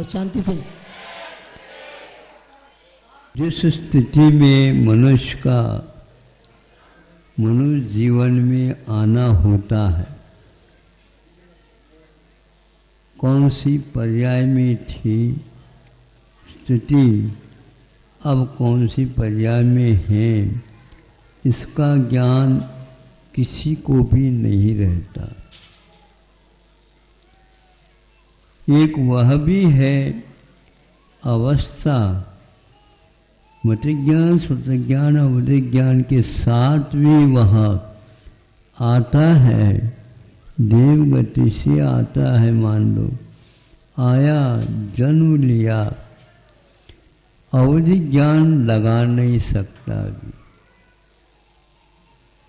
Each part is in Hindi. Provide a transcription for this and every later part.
बस शांति से। जिस स्थिति में मनुष्य जीवन में आना होता है, कौन सी पर्याय में थी स्थिति, अब कौन सी पर्याय में है, इसका ज्ञान किसी को भी नहीं रहता। एक वह भी है अवस्था, मत ज्ञान श्रुत ज्ञान अवधि ज्ञान के साथ भी वह आता है, देव गति से आता है। मान लो आया, जन्म लिया, अवधि ज्ञान लगा नहीं सकता अभी,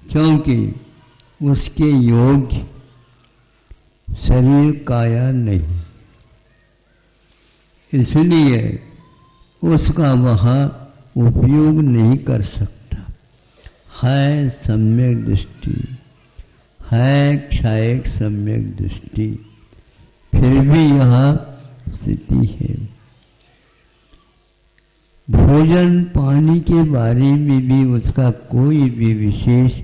क्योंकि उसके योग्य शरीर काया नहीं, इसलिए उसका वह उपयोग नहीं कर सकता। है सम्यक दृष्टि, है क्षायक सम्यक दृष्टि, फिर भी यह स्थिति है। भोजन पानी के बारे में भी उसका कोई भी विशेष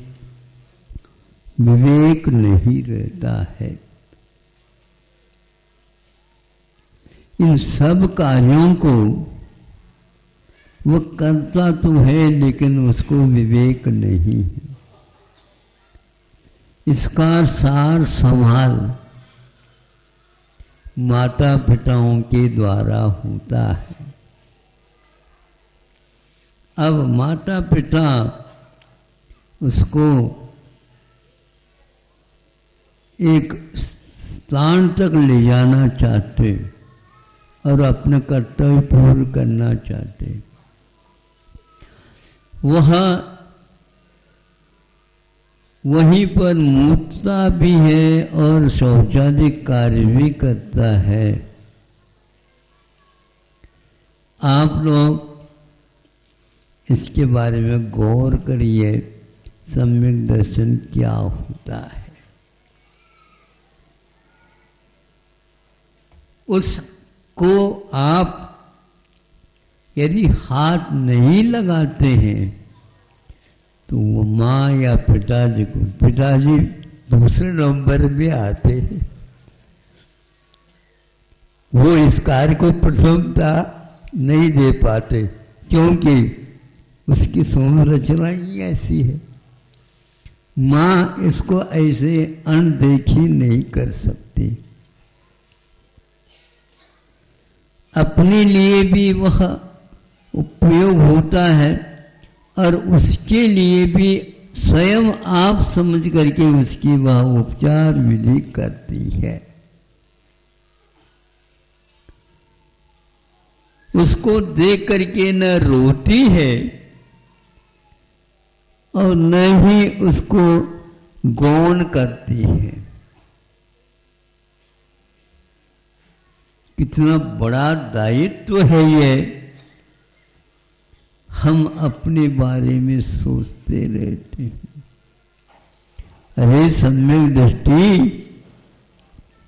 विवेक नहीं रहता है। इन सब कार्यों को वो करता तो है, लेकिन उसको विवेक नहीं है। इसका सार संभाल माता पिताओं के द्वारा होता है। अब माता पिता उसको एक स्थान तक ले जाना चाहते और अपने कर्तव्य पूर्ण करना चाहते, वह वहीं पर मूर्ता भी है और शौचादि कार्य भी करता है। आप लोग इसके बारे में गौर करिए, सम्यक दर्शन क्या होता है। उसको आप यदि हाथ नहीं लगाते हैं तो वो माँ या पिताजी को, पिताजी दूसरे नंबर में आते हैं, वो इस कार्य को प्रथमता नहीं दे पाते, क्योंकि उसकी संरचना ही ऐसी है। माँ इसको ऐसे अनदेखी नहीं कर सकती। अपने लिए भी वह उपयोग होता है और उसके लिए भी स्वयं आप समझ करके उसकी वह उपचार विधि करती है। उसको देख करके न रोती है और न ही उसको गौण करती है। कितना बड़ा दायित्व है ये, हम अपने बारे में सोचते रहते हैं। अरे सम्यक दृष्टि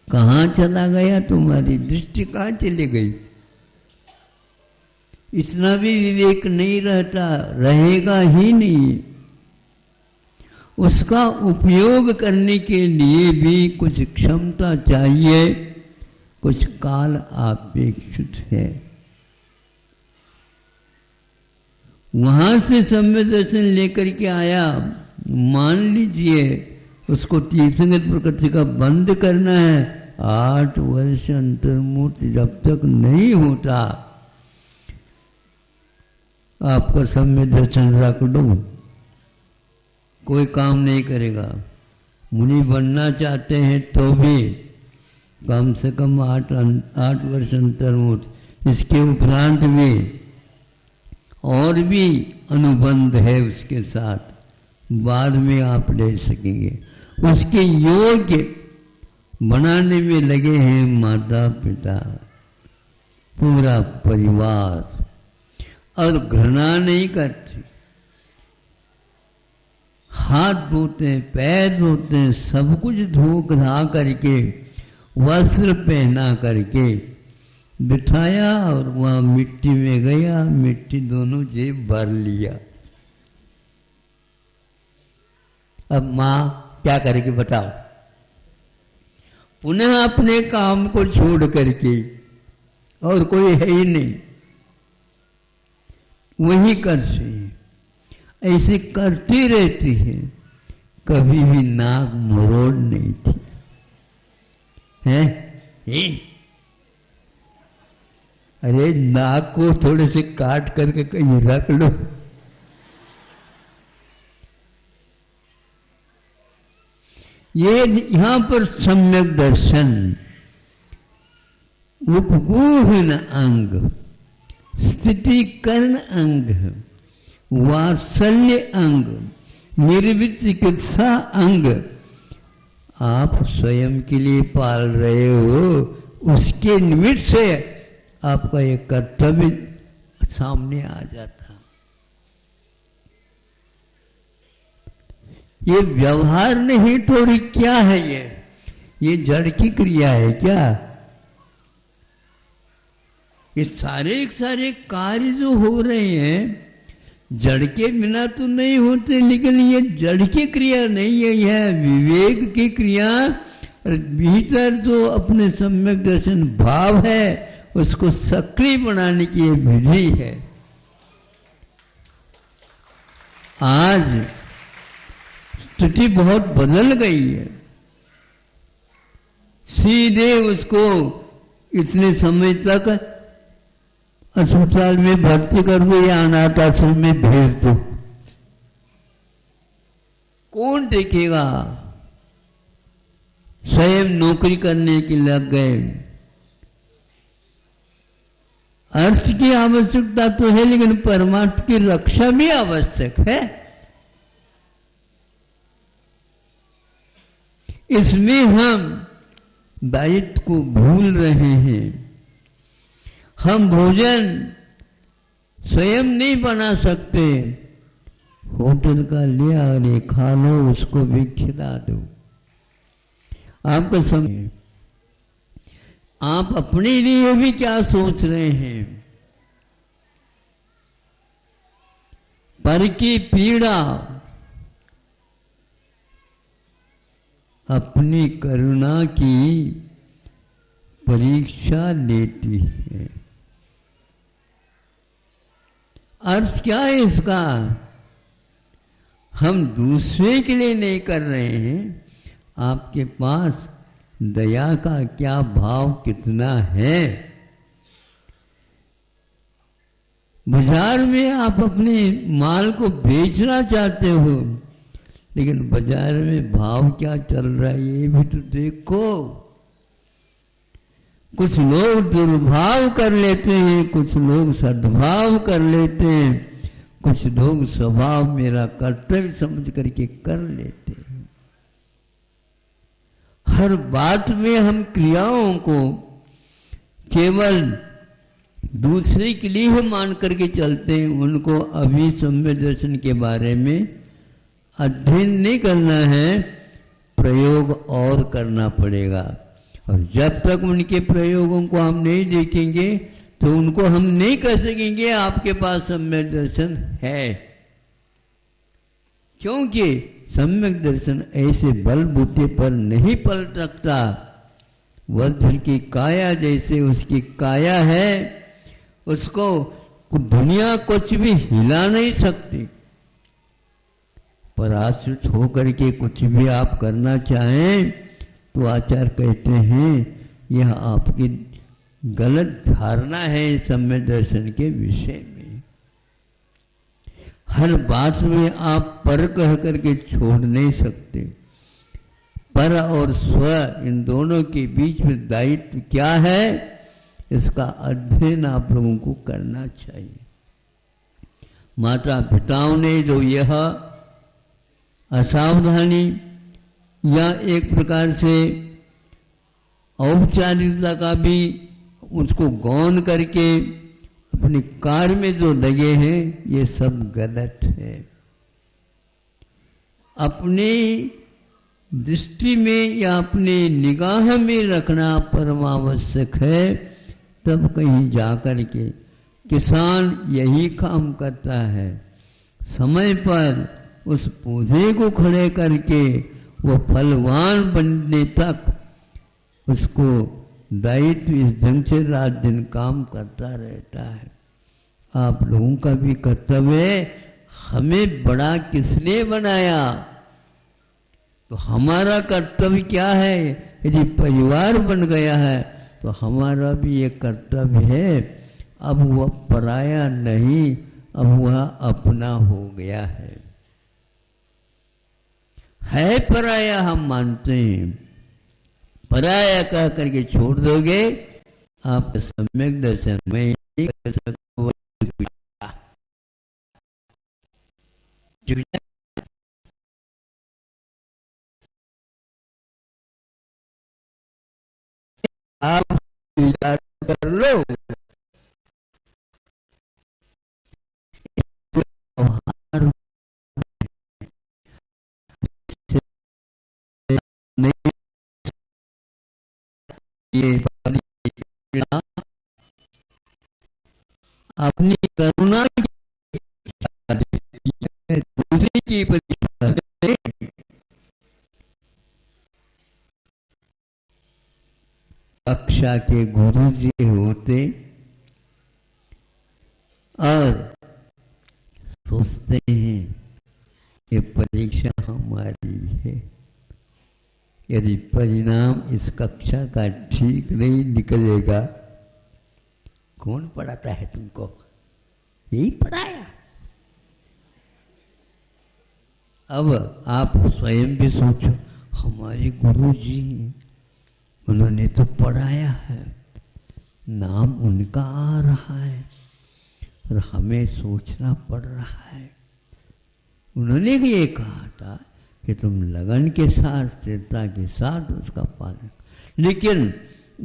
कहाँ चला गया, तुम्हारी दृष्टि कहाँ चली गई? इतना भी विवेक नहीं रहता, रहेगा ही नहीं। उसका उपयोग करने के लिए भी कुछ क्षमता चाहिए, कुछ काल अपेक्षित है। वहां से सम्यक दर्शन लेकर के आया, मान लीजिए उसको तीर्थंकर प्रकृति का बंद करना है, 8 वर्ष अंतर्मुक्त जब तक नहीं होता, आपका सम्यक दर्शन रख दो, कोई काम नहीं करेगा। मुनि बनना चाहते हैं तो भी कम से कम 8 वर्ष अंतर्मुक्त, इसके उपरांत भी और भी अनुबंध है उसके साथ, बाद में आप ले सकेंगे। उसके योग्य बनाने में लगे हैं माता पिता, पूरा परिवार, और घृणा नहीं करते। हाथ धोते हैं, पैर धोते हैं, सब कुछ धो धा करके, वस्त्र पहना करके बिठाया और वहां मिट्टी में गया, मिट्टी दोनों जेब भर लिया। अब मां क्या करेगी बताओ? पुनः अपने काम को छोड़ करके, और कोई है ही नहीं, वही करती है, ऐसे करती रहती है, कभी भी नाक मरोड़ नहीं थी। है? अरे नाक को थोड़े से काट करके कहीं रख लो। ये यहां पर सम्यक दर्शन, उपगूहन अंग, स्थिति करण अंग, वात्सल्य अंग, निर्वित चिकित्सा अंग आप स्वयं के लिए पाल रहे हो, उसके निमित्त से आपका ये कर्तव्य सामने आ जाता। ये व्यवहार नहीं तो क्या है? ये जड़ की क्रिया है क्या? ये सारे कार्य जो हो रहे हैं जड़ के बिना तो नहीं होते, लेकिन ये जड़ की क्रिया नहीं है, यह विवेक की क्रिया। और भीतर जो अपने सम्यक दर्शन भाव है उसको सक्रिय बनाने की ये विधि है। आज स्थिति बहुत बदल गई है। सीधे उसको इतने समय तक अस्पताल में भर्ती कर दो या अनाथ आश्रम में भेज दो, कौन देखेगा? स्वयं नौकरी करने के लग गए। अर्थ की आवश्यकता तो है, लेकिन परमात्मा की रक्षा भी आवश्यक है। इसमें हम दायित्व को भूल रहे हैं। हम भोजन स्वयं नहीं बना सकते, होटल का लिया और ये खा लो, उसको भी खिला दो। आपका समय, आप अपने लिए भी क्या सोच रहे हैं? पर की पीड़ा अपनी करुणा की परीक्षा लेती है। अर्थ क्या है इसका? हम दूसरे के लिए नहीं कर रहे हैं, आपके पास दया का क्या भाव कितना है? बाजार में आप अपने माल को बेचना चाहते हो, लेकिन बाजार में भाव क्या चल रहा है ये भी तो देखो। कुछ लोग दुर्भाव कर लेते हैं, कुछ लोग सद्भाव कर लेते हैं, कुछ लोग स्वभाव मेरा कर्तव्य समझ करके कर लेते हैं। हर बात में हम क्रियाओं को केवल दूसरे के लिए ही मान करके चलते हैं। उनको अभी सम्यक दर्शन के बारे में अध्ययन नहीं करना है, प्रयोग और करना पड़ेगा। और जब तक उनके प्रयोगों को हम नहीं देखेंगे तो उनको हम नहीं कह सकेंगे आपके पास सम्यक दर्शन है। क्योंकि सम्यक दर्शन ऐसे बलबूते पर नहीं पल सकता। वज्र की काया जैसे उसकी काया है, उसको दुनिया कुछ भी हिला नहीं सकती। पराश्रित होकर के कुछ भी आप करना चाहें तो आचार्य कहते हैं यह आपकी गलत धारणा है सम्यक दर्शन के विषय में। हर बात में आप पर कह करके छोड़ नहीं सकते। पर और स्व इन दोनों के बीच में दायित्व क्या है, इसका अध्ययन आप लोगों को करना चाहिए। माता पिताओं ने जो यह असावधानी या एक प्रकार से औपचारिकता का भी उसको गौन करके अपने कार्य में जो लगे हैं, ये सब गलत है। अपनी दृष्टि में या अपने निगाह में रखना परमावश्यक है तब कहीं जाकर के किसान यही काम करता है, समय पर उस पौधे को खड़े करके वो फलवान बनने तक उसको दायित्व इस ढंग से रात दिन काम करता रहता है। आप लोगों का भी कर्तव्य है, हमें बड़ा किसने बनाया, तो हमारा कर्तव्य क्या है। यदि परिवार बन गया है तो हमारा भी ये कर्तव्य है, अब वह पराया नहीं, अब वह अपना हो गया है पराया हम मानते हैं। पराया कह करके छोड़ दोगे आप सम्यक दर्शन में आप विचार कर लो। अपनी करुणा दूसरी की परीक्षा कक्षा के गुरु जी होते और सोचते हैं ये परीक्षा हमारी है, यदि परिणाम इस कक्षा का ठीक नहीं निकलेगा, कौन पढ़ाता है तुमको, यही पढ़ाया। अब आप स्वयं भी सोचो, हमारे गुरु जी उन्होंने तो पढ़ाया है, नाम उनका आ रहा है और हमें सोचना पड़ रहा है। उन्होंने भी ये कहा था कि तुम लगन के साथ, स्थिरता के साथ उसका पालन, लेकिन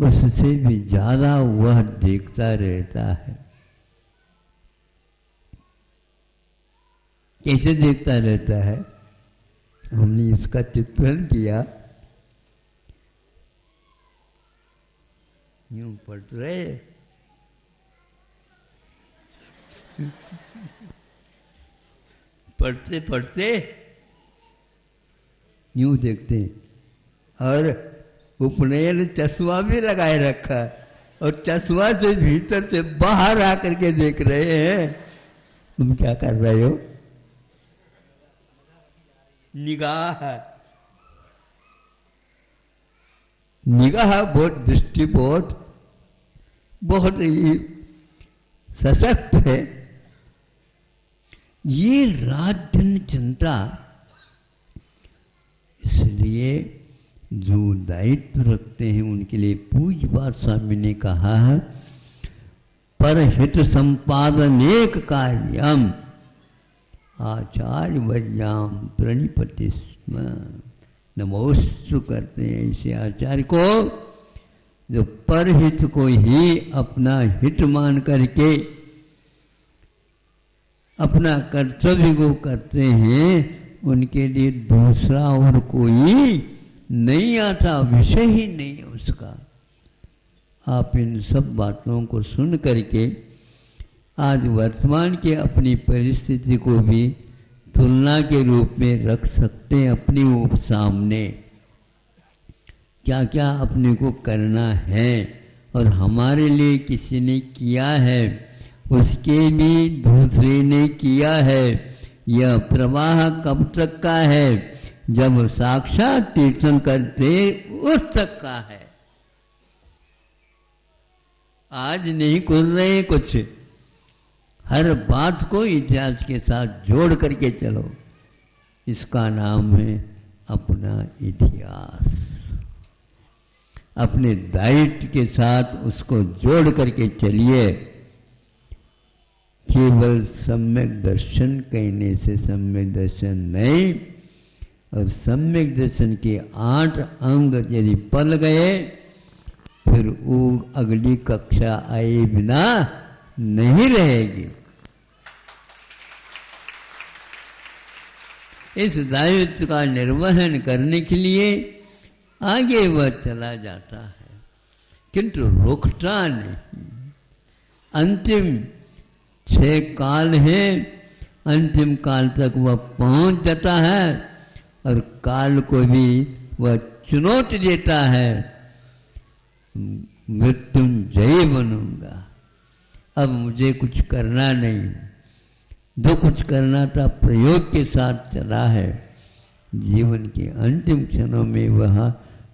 उससे भी ज्यादा वह देखता रहता है। कैसे देखता रहता है, हमने इसका चित्रण किया, यूं पढ़ रहे पढ़ते पढ़ते यूं देखते और उपनयन चश्मा भी लगाए रखा और चश्मा से भीतर से बाहर आकर के देख रहे हैं। तुम क्या कर रहे हो, निगाह, निगाह बहुत दृष्टि बहुत ही सशक्त है। ये रात दिन चिंता, इसलिए जो दायित्व रखते हैं उनके लिए पूज्य बात स्वामी ने कहा है, परहित संपादनेक कार्यम आचार्य वर्याम प्रणिपति स्म। नमोस्तु करते हैं ऐसे आचार्य को जो परहित को ही अपना हित मान करके अपना कर्तव्य को करते हैं। उनके लिए दूसरा और कोई नहीं आता, विषय ही नहीं है उसका। आप इन सब बातों को सुन करके आज वर्तमान के अपनी परिस्थिति को भी तुलना के रूप में रख सकते हैं अपने सामने, क्या क्या अपने को करना है और हमारे लिए किसी ने किया है, उसके भी दूसरे ने किया है। यह प्रवाह कब तक का है, जब साक्षात तीर्थन करते उस तक का है। आज नहीं कर रहे कुछ, हर बात को इतिहास के साथ जोड़ करके चलो, इसका नाम है अपना इतिहास। अपने दायित्व के साथ उसको जोड़ करके चलिए। केवल सम्यक दर्शन कहने से सम्यक दर्शन नहीं, और सम्यक दर्शन के 8 अंग यदि पल गए फिर वो अगली कक्षा आए बिना नहीं रहेगी। इस दायित्व का निर्वहन करने के लिए आगे वह चला जाता है। किंतु रुकता नहीं। अंतिम 6 काल हैं, अंतिम काल तक वह पहुंच जाता है और काल को भी वह चुनौती देता है, मृत्युंजयी बनूंगा, अब मुझे कुछ करना नहीं। जो कुछ करना था प्रयोग के साथ चला है, जीवन के अंतिम क्षणों में वह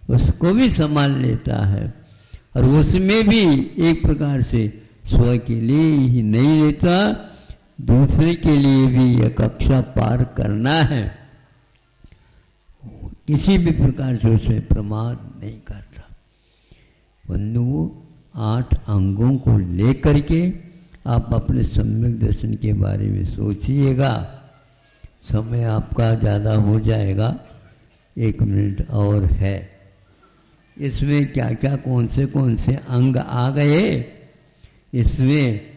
उसको भी संभाल लेता है और उसमें भी एक प्रकार से स्व के लिए ही नहीं लेता, दूसरे के लिए भी यह कक्षा पार करना है, किसी भी प्रकार से उसे प्रमाद नहीं करता। बंधुओं, 8 अंगों को लेकर के आप अपने सम्यक दर्शन के बारे में सोचिएगा। समय आपका ज़्यादा हो जाएगा, 1 मिनट और है। इसमें क्या क्या कौन से अंग आ गए, इसमें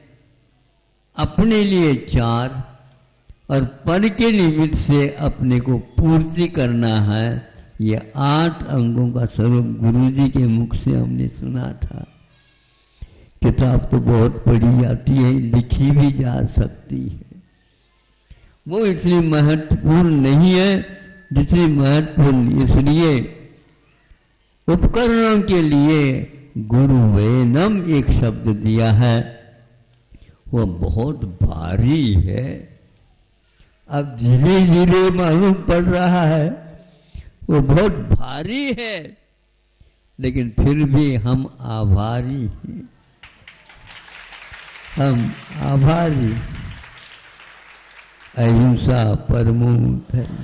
अपने लिए 4 और पर के निमित्त से अपने को पूर्ति करना है। ये 8 अंगों का स्वरूप गुरु जी के मुख से हमने सुना था। किताब तो बहुत पढ़ी जाती है, लिखी भी जा सकती है, वो इतनी महत्वपूर्ण नहीं है जितनी महत्वपूर्ण इसलिए उपकरणों के लिए गुरु वेनम एक शब्द दिया है, वो बहुत भारी है। अब धीरे धीरे मालूम पड़ रहा है वो बहुत भारी है, लेकिन फिर भी हम आभारी हैं, हम आभारी। अहिंसा परमो धर्म।